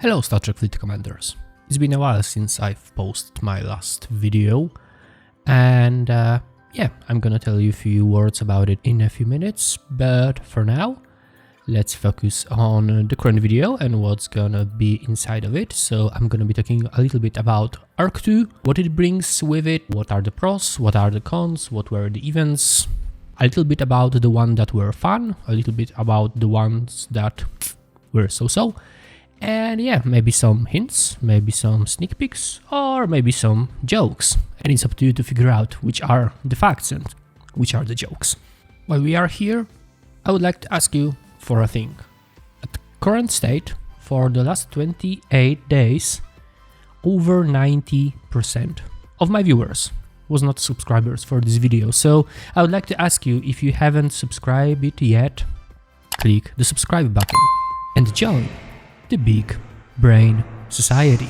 Hello Star Trek Fleet Commanders. It's been a while since I've posted my last video, and yeah, I'm gonna tell you a few words about it in a few minutes, but for now, let's focus on the current video and what's gonna be inside of it. So I'm gonna be talking a little bit about Arc 2, what it brings with it, what are the pros, what are the cons, what were the events, a little bit about the ones that were fun, a little bit about the ones that were so-so, and yeah, maybe some hints, maybe some sneak peeks, or maybe some jokes. And it's up to you to figure out which are the facts and which are the jokes. While we are here, I would like to ask you for a thing. At the current state, for the last 28 days, over 90% of my viewers was not subscribers for this video. So I would like to ask you, if you haven't subscribed it yet, click the subscribe button and join the Big Brain Society.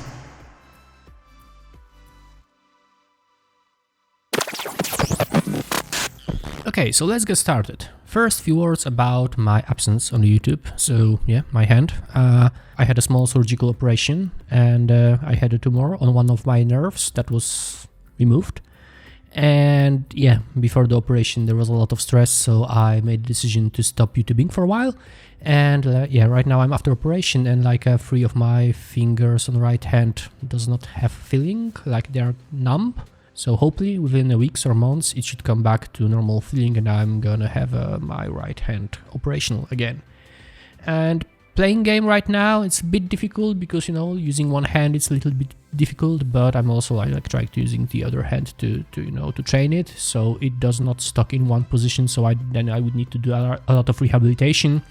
Okay, so let's get started. First, few words about my absence on YouTube. So yeah, my hand. I had a small surgical operation and I had a tumor on one of my nerves that was removed. And yeah, before the operation there was a lot of stress, so I made the decision to stop YouTubing for a while. And yeah, right now I'm after operation, and like 3 of my fingers on the right hand does not have feeling, like they're numb. So hopefully within a weeks or months it should come back to normal feeling and I'm gonna have my right hand operational again. And playing game right now, it's a bit difficult because, you know, using one hand it's a little bit difficult, but I'm also like trying to using the other hand to train it, so it does not stuck in one position. So then I would need to do a lot of rehabilitation.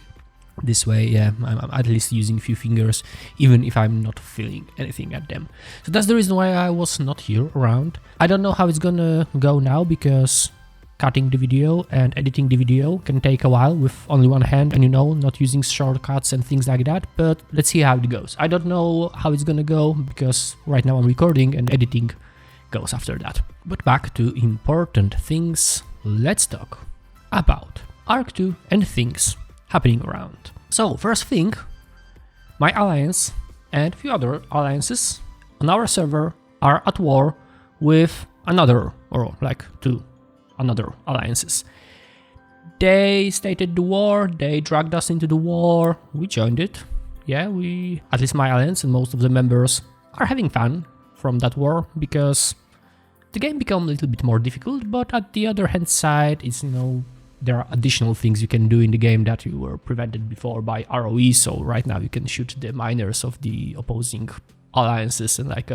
This way, yeah, I'm at least using a few fingers, even if I'm not feeling anything at them. So that's the reason why I was not here around. I don't know how it's gonna go now, because cutting the video and editing the video can take a while with only one hand and, you know, not using shortcuts and things like that. But let's see how it goes. I don't know how it's gonna go because right now I'm recording and editing goes after that. But back to important things. Let's talk about Arc 2 and things happening around. So first thing, my alliance and a few other alliances on our server are at war with another, or like two another alliances. They stated the war, they dragged us into the war, we joined it. Yeah, at least my alliance and most of the members are having fun from that war, because the game became a little bit more difficult, but at the other hand side, it's, you know, there are additional things you can do in the game that you were prevented before by ROE. So right now you can shoot the miners of the opposing alliances and like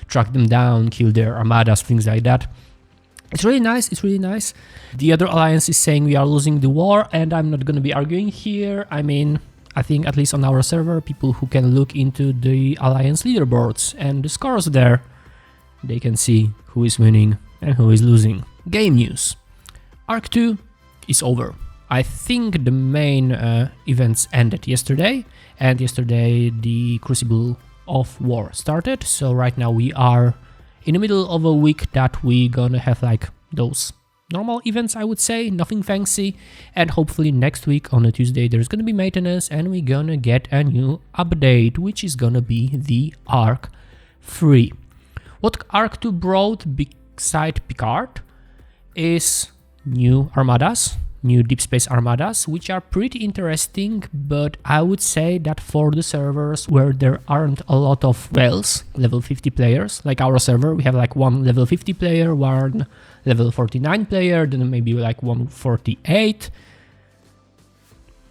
track them down, kill their armadas, things like that. It's really nice, it's really nice. The other alliance is saying we are losing the war, and I'm not going to be arguing here. I mean, I think at least on our server, people who can look into the alliance leaderboards and the scores there, they can see who is winning and who is losing. Game news. Arc 2 is over. I think the main events ended yesterday, and yesterday the Crucible of War started. So right now we are in the middle of a week that we gonna have like those normal events, I would say, nothing fancy. And hopefully next week on a Tuesday there's gonna be maintenance and we're gonna get a new update, which is gonna be the Arc 3. What Arc 2 brought beside Picard is new Armadas, new deep space Armadas, which are pretty interesting, but I would say that for the servers where there aren't a lot of whales, level 50 players, like our server, we have like one level 50 player, one level 49 player, then maybe like 148,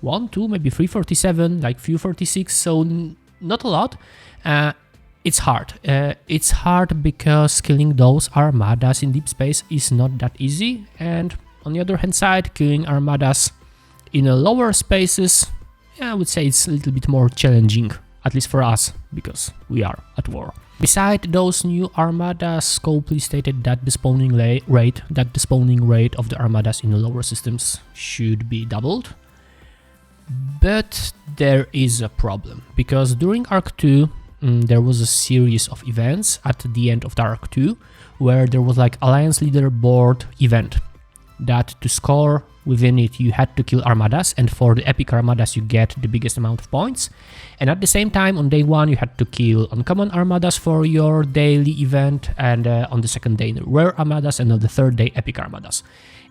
1, 2, maybe 347, like few 46, so not a lot. It's hard. It's hard because killing those Armadas in deep space is not that easy, and on the other hand side, killing Armadas in lower spaces, yeah, I would say it's a little bit more challenging, at least for us, because we are at war. Beside those new Armadas, Scopely stated that the spawning rate of the Armadas in the lower systems should be doubled. But there is a problem, because during Arc 2, there was a series of events at the end of the Arc 2 where there was like Alliance Leaderboard event, that to score within it you had to kill Armadas, and for the epic Armadas you get the biggest amount of points. And at the same time, on day 1 you had to kill uncommon Armadas for your daily event, and on the second day rare Armadas, and on the third day epic Armadas.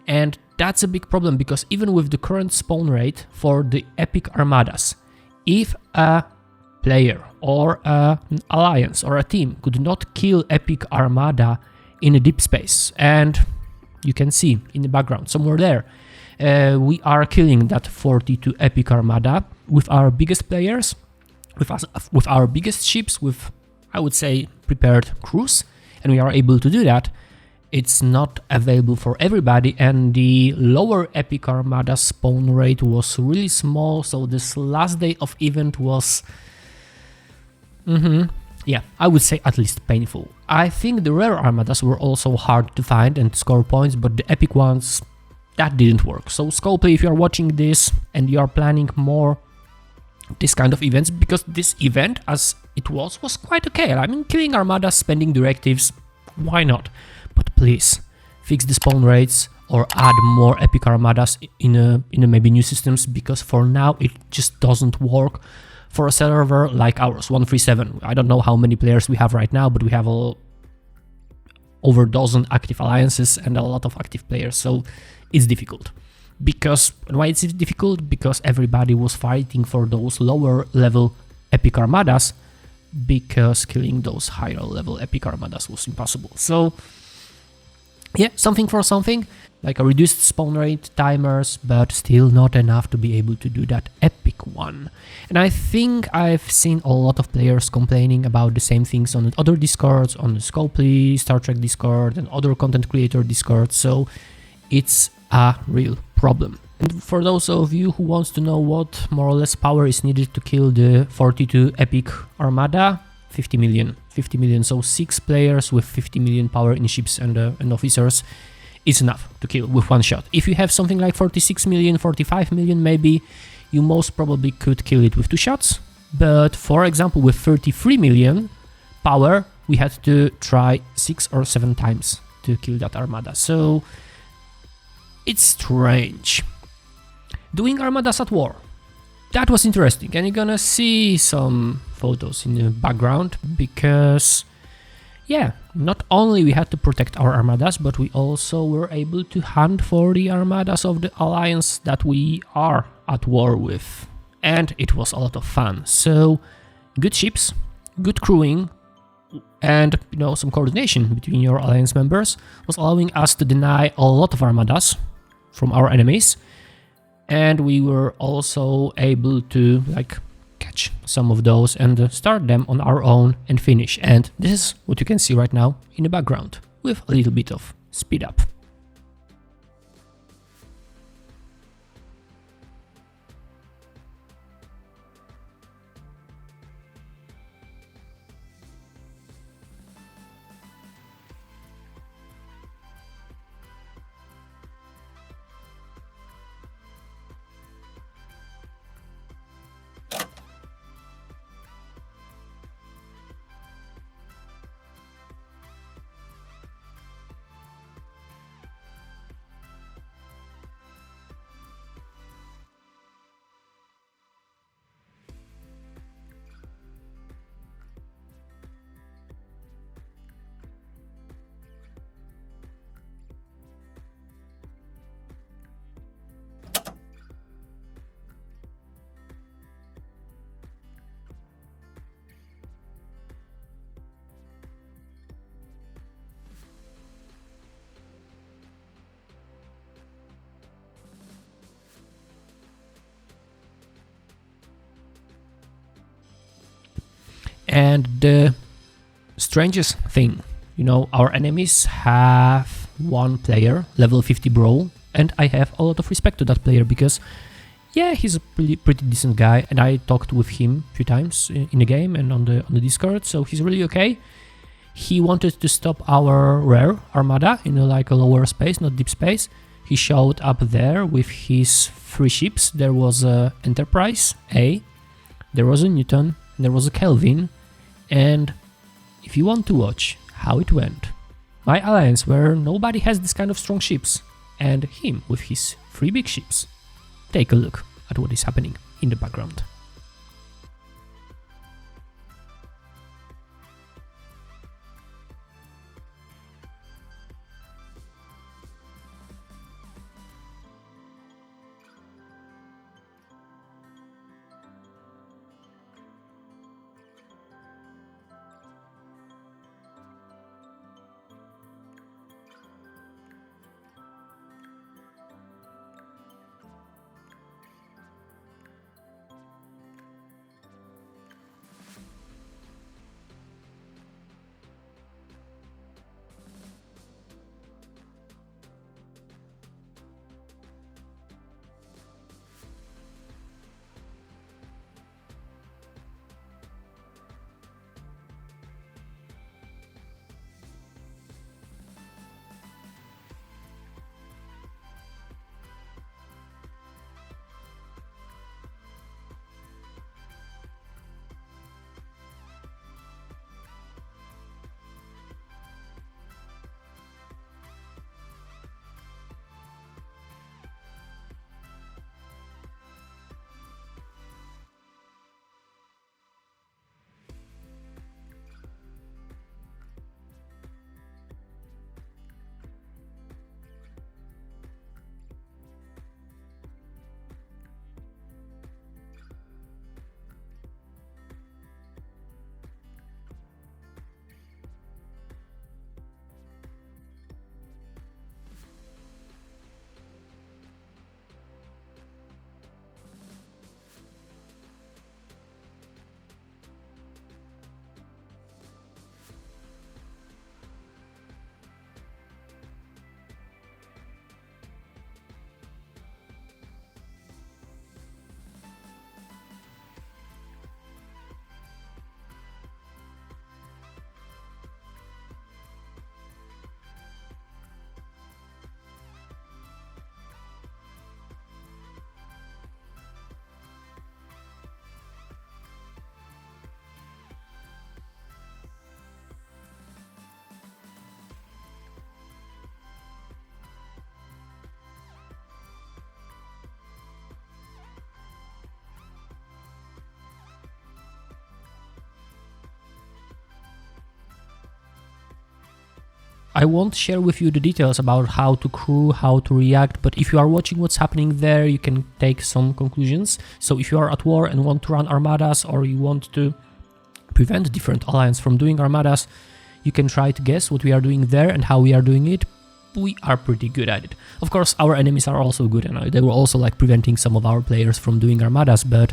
And that's a big problem, because even with the current spawn rate for the epic Armadas, if a player or an alliance or a team could not kill epic Armada in a deep space, and you can see in the background somewhere there, we are killing that 42 epic Armada with our biggest players, with our biggest ships, with, I would say, prepared crews, and we are able to do that. It's not available for everybody, and the lower epic Armada spawn rate was really small, so this last day of event was, yeah, I would say at least painful. I think the rare Armadas were also hard to find and score points, but the epic ones, that didn't work. So Scopely, if you are watching this and you are planning more this kind of events, because this event as it was quite okay. I mean, killing Armadas, spending directives, why not? But please, fix the spawn rates or add more epic Armadas in a maybe new systems, because for now it just doesn't work for a server like ours, 137. I don't know how many players we have right now, but we have over a dozen active alliances and a lot of active players, so it's difficult. Because why it's difficult? Because everybody was fighting for those lower level epic Armadas, because killing those higher level epic Armadas was impossible. So yeah, something for something, like a reduced spawn rate, timers, but still not enough to be able to do that epic one. And I think I've seen a lot of players complaining about the same things on other discords, on the Scopely, Star Trek Discord, and other content creator Discord, so it's a real problem. And for those of you who wants to know what more or less power is needed to kill the 42 epic Armada, 50 million, so 6 players with 50 million power in ships and officers is enough to kill with one shot. If you have something like 46 million, 45 million maybe, you most probably could kill it with 2 shots, but for example with 33 million power we had to try 6 or 7 times to kill that Armada, so it's strange. Doing Armadas at war, that was interesting, and you're gonna see some photos in the background, because yeah, not only we had to protect our Armadas, but we also were able to hunt for the Armadas of the alliance that we are at war with, and it was a lot of fun. So good ships, good crewing, and some coordination between your alliance members was allowing us to deny a lot of Armadas from our enemies, and we were also able to catch some of those and start them on our own and finish. And this is what you can see right now in the background with a little bit of speed up. And the strangest thing, our enemies have one player, level 50 Brawl, and I have a lot of respect to that player, because yeah, he's a pretty decent guy, and I talked with him a few times in the game and on the Discord, so he's really okay. He wanted to stop our rare Armada in a lower space, not deep space. He showed up there with his 3 ships. There was a Enterprise A, there was a Newton, and there was a Kelvin. And if you want to watch how it went, my alliance, where nobody has this kind of strong ships, and him with his 3 big ships. Take a look at what is happening in the background. I won't share with you the details about how to crew, how to react, but if you are watching what's happening there, you can take some conclusions. So if you are at war and want to run armadas, or you want to prevent different alliance from doing armadas, you can try to guess what we are doing there and how we are doing it. We are pretty good at it. Of course, our enemies are also good, and they were also like preventing some of our players from doing armadas, but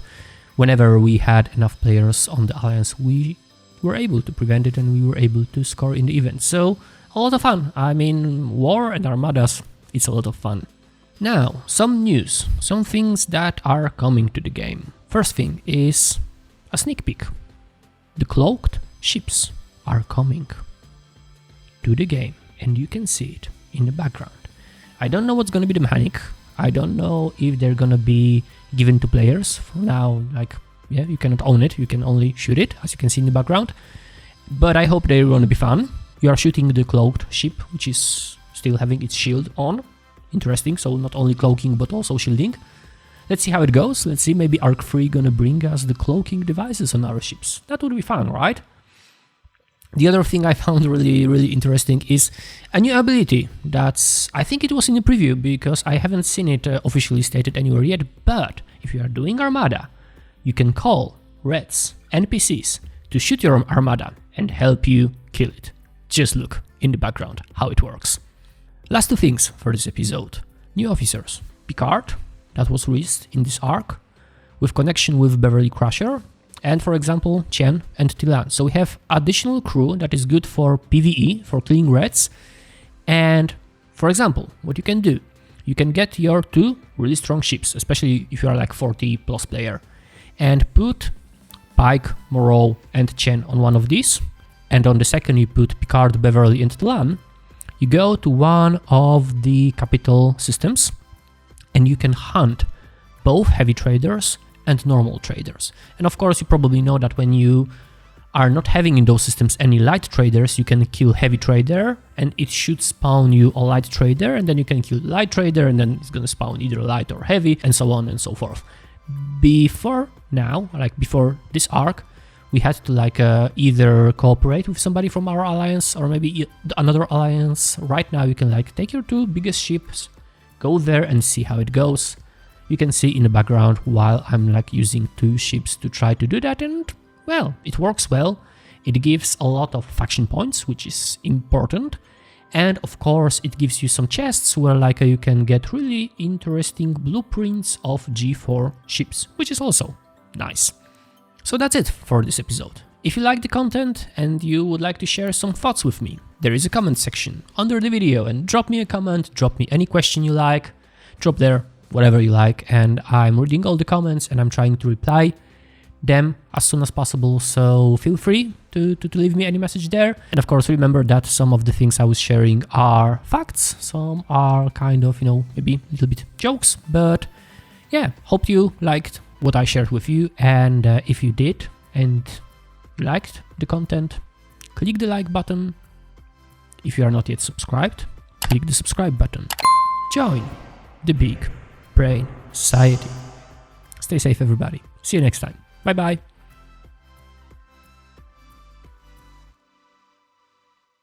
whenever we had enough players on the alliance, we were able to prevent it and we were able to score in the event. So a lot of fun. I mean, war and armadas, it's a lot of fun. Now, some news, some things that are coming to the game. First thing is a sneak peek. The Cloaked Ships are coming to the game, and you can see it in the background. I don't know what's gonna be the mechanic. I don't know if they're gonna be given to players. For now, like, yeah, you cannot own it, you can only shoot it, as you can see in the background. But I hope they're gonna be fun. You are shooting the cloaked ship, which is still having its shield on. Interesting, so not only cloaking but also shielding. Let's see how it goes. Let's see, maybe Arc 3 gonna bring us the cloaking devices on our ships. That would be fun, right? The other thing I found really interesting is a new ability that's, I think it was in the preview because I haven't seen it officially stated anywhere yet, but if you are doing Armada, you can call Reds, NPCs, to shoot your Armada and help you kill it. Just look in the background how it works. Last two things for this episode. New officers. Picard, that was released in this arc, with connection with Beverly Crusher, and for example, Chen and Tilan. So we have additional crew that is good for PvE, for killing Reds. And for example, what you can do, you can get your 2 really strong ships, especially if you are like 40 plus player, and put Pike, Moreau and Chen on one of these. And on the second you put Picard, Beverly and Tilan. You go to one of the capital systems and you can hunt both heavy traders and normal traders. And of course you probably know that when you are not having in those systems any light traders, you can kill heavy trader and it should spawn you a light trader, and then you can kill light trader and then it's gonna spawn either light or heavy, and so on and so forth. Before now, like before this arc, we had to like either cooperate with somebody from our alliance or maybe another alliance. Right now you can like take your 2 biggest ships, go there and see how it goes. You can see in the background while I'm like using 2 ships to try to do that, and well, it works well. It gives a lot of faction points, which is important. And of course, it gives you some chests where like you can get really interesting blueprints of G4 ships, which is also nice. So that's it for this episode. If you like the content and you would like to share some thoughts with me, there is a comment section under the video, and drop me a comment, drop me any question you like, drop there whatever you like, and I'm reading all the comments and I'm trying to reply them as soon as possible, so feel free to leave me any message there. And of course, remember that some of the things I was sharing are facts, some are kind of, you know, maybe a little bit jokes, but yeah, hope you liked what I shared with you, and if you did and liked the content, click the like button. If you are not yet subscribed, click the subscribe button. Join the Big Brain Society. Stay safe, everybody. See you next time. Bye bye.